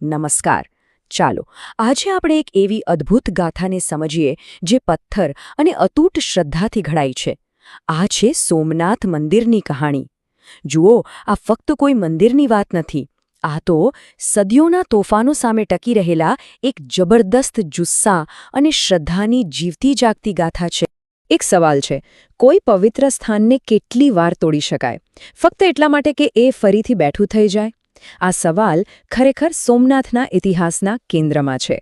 નમસ્કાર. ચાલો આજે આપણે એક એવી અદ્ભુત ગાથાને સમજીએ જે પથ્થર અને અતૂટ શ્રદ્ધાથી ઘડાઈ છે. આ છે સોમનાથ મંદિરની કહાણી. જુઓ, આ ફક્ત કોઈ મંદિરની વાત નથી. આ તો સદીઓના તોફાનો સામે ટકી રહેલા એક જબરદસ્ત જુસ્સા અને શ્રદ્ધાની જીવતી જાગતી ગાથા છે. એક સવાલ છે, કોઈ પવિત્ર સ્થાનને કેટલી વાર તોડી શકાય, ફક્ત એટલા માટે કે એ ફરીથી બેઠું થઈ જાય? આ સવાલ ખરેખર સોમનાથના ઇતિહાસના કેન્દ્રમાં છે.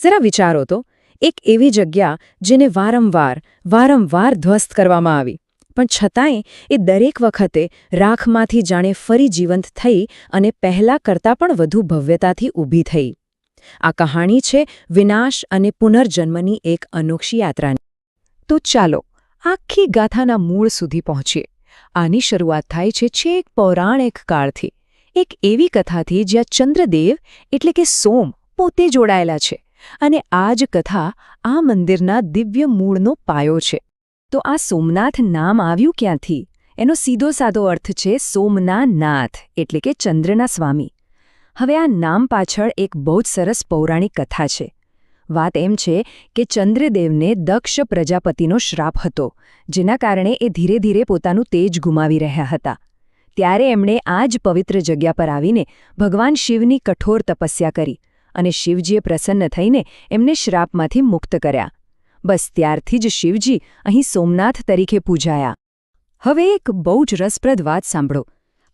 જરા વિચારો તો, એક એવી જગ્યા જેને વારંવાર ધ્વસ્ત કરવામાં આવી, પણ છતાંય એ દરેક વખતે રાખમાંથી જાણે ફરી જીવંત થઈ અને પહેલાં કરતાં પણ વધુ ભવ્યતાથી ઊભી થઈ. આ કહાણી છે વિનાશ અને પુનર્જન્મની એક અનોખી યાત્રાની. તો ચાલો આખી ગાથાના મૂળ સુધી પહોંચીએ. આની શરૂઆત થાય છે છેક પૌરાણિક કાળથી, એક એવી કથાથી જ્યાં ચંદ્રદેવ એટલે કે સોમ પોતે જોડાયેલા છે, અને આ જ કથા આ મંદિરના દિવ્ય મૂળનો પાયો છે. તો આ સોમનાથ નામ આવ્યું ક્યાંથી? એનો સીધો સાદો અર્થ છે સોમના નાથ એટલે કે ચંદ્રના સ્વામી. હવે આ નામ પાછળ એક બહુ જ સરસ પૌરાણિક કથા છે. વાત એમ છે કે ચંદ્રદેવને દક્ષ પ્રજાપતિનો શ્રાપ હતો, જેના કારણે એ ધીરે ધીરે પોતાનું તેજ ગુમાવી રહ્યા હતા. ત્યારે એમણે આ જ પવિત્ર જગ્યા પર આવીને ભગવાન શિવની કઠોર તપસ્યા કરી, અને શિવજીએ પ્રસન્ન થઈને એમને શ્રાપમાંથી મુક્ત કર્યા. બસ ત્યારથી જ શિવજી અહીં સોમનાથ તરીકે પૂજાયા. હવે એક બહુ જ રસપ્રદ વાત સાંભળો.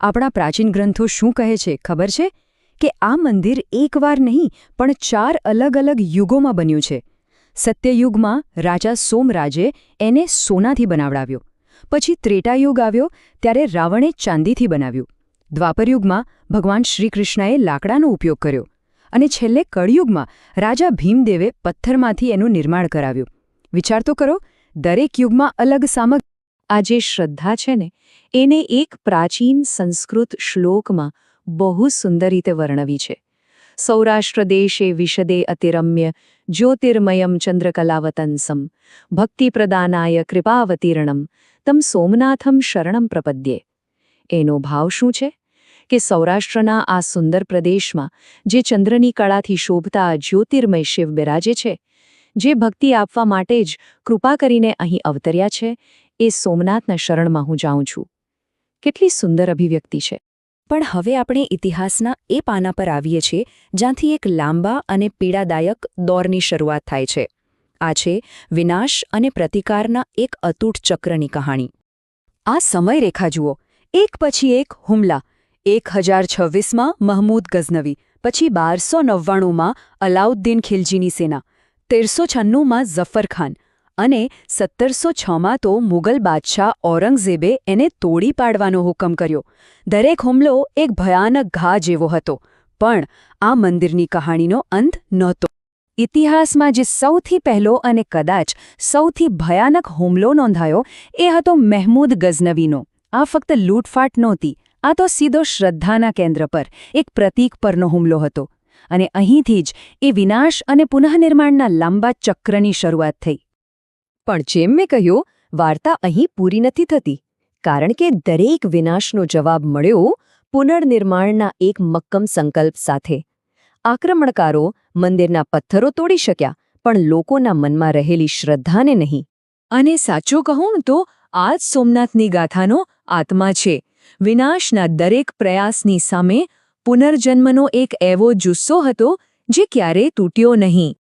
આપણા પ્રાચીન ગ્રંથો શું કહે છે ખબર છે? કે આ મંદિર એકવાર નહીં પણ 4 અલગ અલગ યુગોમાં બન્યું છે. સત્યયુગમાં રાજા સોમરાજે એને સોનાથી બનાવડાવ્યો. પછી ત્રેતાયુગ આવ્યો ત્યારે રાવણે ચાંદીથી બનાવ્યું. દ્વાપરયુગમાં ભગવાન શ્રીકૃષ્ણએ લાકડાનો ઉપયોગ કર્યો. અને છેલ્લે કળયુગમાં રાજા ભીમદેવે પથ્થરમાંથી એનું નિર્માણ કરાવ્યું. વિચાર તો કરો, દરેક યુગમાં અલગ સામગ્રી. આ જે શ્રદ્ધા છે ને, એને એક પ્રાચીન સંસ્કૃત શ્લોકમાં બહુ સુંદર રીતે વર્ણવી છે. સૌરાષ્ટ્ર દેશે વિશદે અતિરમ્ય જ્યોતિર્મયમ ચંદ્રકલાવતંસમ ભક્તિપ્રદાનાય કૃપાવતીર્ણમ તમ સોમનાથમ શરણમ પ્રપદ્યે. એનો ભાવ શું છે? કે સૌરાષ્ટ્રના આ સુંદર પ્રદેશમાં જે ચંદ્રની કળાથી શોભતા જ્યોતિર્મય શિવ બિરાજે છે, જે ભક્તિ આપવા માટે જ કૃપા કરીને અહીં અવતર્યા છે, એ સોમનાથના શરણમાં હું જાઉં છું. કેટલી સુંદર અભિવ્યક્તિ છે. પણ હવે આપણે ઇતિહાસના એ પાના પર આવીએ છીએ જ્યાંથી એક લાંબા અને પીડાદાયક દોરની શરૂઆત થાય છે. આ છે વિનાશ અને પ્રતિકારના એક અતૂટ ચક્રની કહાણી. આ સમયરેખા જુઓ, એક પછી એક હુમલા. 1026માં મહમૂદ ગઝનવી, પછી 1299માં અલાઉદ્દીન ખિલજીની સેના, 1396માં ઝફર ખાન, અને 1706માં તો મુગલ બાદશાહ ઔરંગઝેબે એને તોડી પાડવાનો હુકમ કર્યો. દરેક હુમલો એક ભયાનક ઘા જેવો હતો. પણ આ મંદિરની કહાણીનો અંત નહોતો. ઇતિહાસમાં જે સૌથી પહેલો અને કદાચ સૌથી ભયાનક હુમલો નોંધાયો એ હતો મહેમૂદ ગઝનવીનો. આ ફક્ત લૂંટફાટ નહોતી, આ તો સીધો શ્રદ્ધાના કેન્દ્ર પર એક પ્રતીક પરનો હુમલો હતો. અને અહીંથી જ એ વિનાશ અને પુનઃનિર્માણના લાંબા ચક્રની શરૂઆત થઈ. પણ જેમ મેં કહ્યું, વાર્તા અહીં પૂરી નથી થતી, કારણ કે દરેક વિનાશનો જવાબ મળ્યો પુનર્નિર્માણના એક મક્કમ સંકલ્પ સાથે. આક્રમણકારો મંદિરના પથ્થરો તોડી શક્યા, પણ લોકોના મનમાં રહેલી શ્રદ્ધાને નહીં. અને સાચું કહું તો આ જ સોમનાથની ગાથાનો આત્મા છે. વિનાશના દરેક પ્રયાસની સામે પુનર્જન્મનો એક એવો જુસ્સો હતો જે ક્યારેય તૂટ્યો નહીં.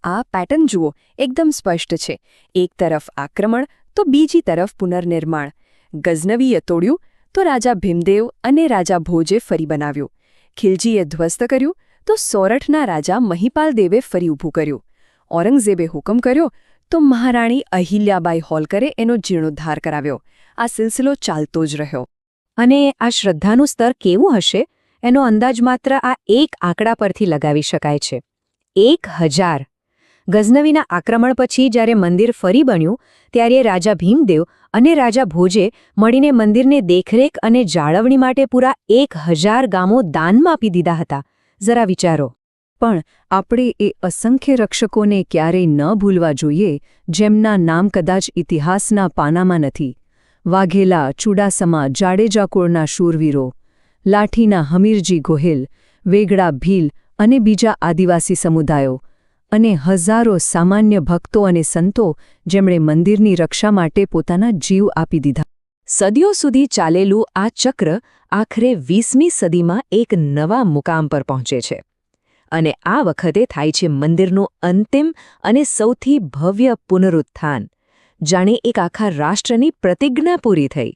આ પેટર્ન જુઓ, એકદમ સ્પષ્ટ છે. એક તરફ આક્રમણ તો બીજી તરફ પુનર્નિર્માણ. ગઝનવીએ તોડ્યું તો રાજા ભીમદેવ અને રાજા ભોજે ફરી બનાવ્યું. ખિલજીએ ધ્વસ્ત કર્યું તો સોરઠના રાજા મહિપાલદેવે ફરી ઊભું કર્યું. ઔરંગઝેબે હુકમ કર્યો તો મહારાણી અહિલ્યાબાઈ હોલકરે એનો જીર્ણોદ્ધાર કરાવ્યો. આ સિલસિલો ચાલતો જ રહ્યો. અને આ શ્રદ્ધાનું સ્તર કેવું હશે એનો અંદાજ માત્ર આ એક આંકડા પરથી લગાવી શકાય છે. 1000. ગઝનવીના આક્રમણ પછી જ્યારે મંદિર ફરી બન્યું ત્યારે રાજા ભીમદેવ અને રાજા ભોજે મળીને મંદિરને દેખરેખ અને જાળવણી માટે પૂરા 1000 ગામો દાનમાં આપી દીધા હતા. જરા વિચારો. પણ આપણે એ અસંખ્ય રક્ષકોને ક્યારેય ન ભૂલવા જોઈએ જેમના નામ કદાચ ઇતિહાસના પાનામાં નથી. વાઘેલા, ચુડાસમા, જાડેજા કુળના શૂરવીરો, લાઠીના હમીરજી ગોહિલ, વેગડા ભીલ અને બીજા આદિવાસી સમુદાયો અને હજારો સામાન્ય ભક્તો અને સંતો જેમણે મંદિરની રક્ષા માટે પોતાના જીવ આપી દીધા. સદીઓ સુધી ચાલેલું આ ચક્ર આખરે 20મી સદીમાં એક નવા મુકામ પર પહોંચે છે. અને આ વખતે થાય છે મંદિરનું અંતિમ અને સૌથી ભવ્ય પુનરુત્થાન, જાણે એક આખા રાષ્ટ્રની પ્રતિજ્ઞા પૂરી થઈ.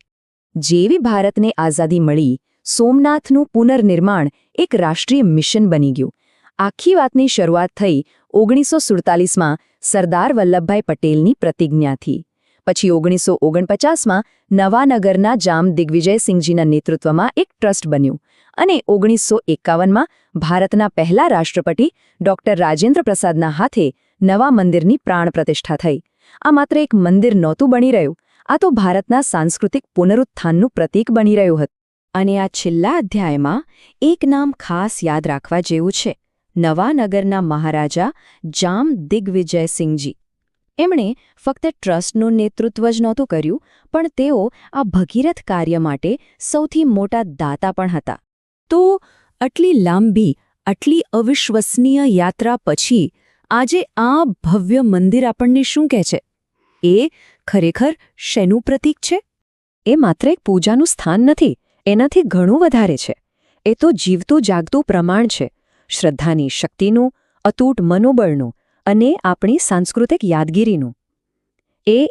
જેવી ભારતને આઝાદી મળી, સોમનાથનું પુનર્નિર્માણ એક રાષ્ટ્રીય મિશન બની ગયું. આખી વાતની શરૂઆત થઈ 1947માં સરદાર વલ્લભભાઈ પટેલની પ્રતિજ્ઞાથી. પછી 1949માં નવાનગરના જામ દિગ્વિજયસિંહજીના નેતૃત્વમાં એક ટ્રસ્ટ બન્યું અને 1951માં ભારતના પહેલા રાષ્ટ્રપતિ ડૉક્ટર રાજેન્દ્ર પ્રસાદના હાથે નવા મંદિરની પ્રાણ પ્રતિષ્ઠા થઈ. આ માત્ર એક મંદિર નહોતું બની રહ્યું, આ તો ભારતના સાંસ્કૃતિક પુનરુત્થાનનું પ્રતીક બની રહ્યું હતું. અને આ છેલ્લા અધ્યાયમાં એક નામ ખાસ યાદ રાખવા જેવું છે, નવાનગરના મહારાજા જામ દિગ્વિજયસિંહજી. એમણે ફક્ત ટ્રસ્ટનું નેતૃત્વ જ નહોતું કર્યું, પણ તેઓ આ ભગીરથ કાર્ય માટે સૌથી મોટા દાતા પણ હતા. તો આટલી લાંબી, આટલી અવિશ્વસનીય યાત્રા પછી આજે આ ભવ્ય મંદિર આપણને શું કહે છે? એ ખરેખર શેનું પ્રતીક છે? એ માત્ર એક પૂજાનું સ્થાન નથી, એનાથી ઘણું વધારે છે. એ તો જીવતું જાગતું પ્રમાણ છે, શ્રદ્ધાની શક્તિનું, અતૂટ મનોબળનું અને આપણી સાંસ્કૃતિક યાદગીરીનું.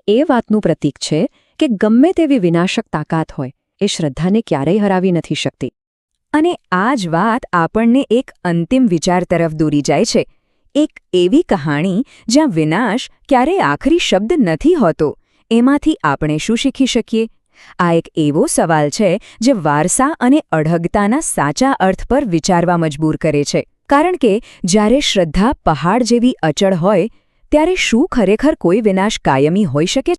એ વાતનું પ્રતીક છે કે ગમે તેવી વિનાશક તાકાત હોય, એ શ્રદ્ધાને ક્યારેય હરાવી નથી શકતી. અને આ જ વાત આપણને એક અંતિમ વિચાર તરફ દોરી જાય છે, એક એવી કહાણી જ્યાં વિનાશ ક્યારેય આખરી શબ્દ નથી હોતો. એમાંથી આપણે શું શીખી શકીએ? આ એક એવો સવાલ છે જે વારસા અને અડહગતાના સાચા અર્થ પર વિચારવા મજબૂર કરે છે. કારણ કે જ્યારે શ્રદ્ધા પહાડ જેવી અચળ હોય, ત્યારે શું ખરેખર કોઈ વિનાશ કાયમી હોઈ શકે?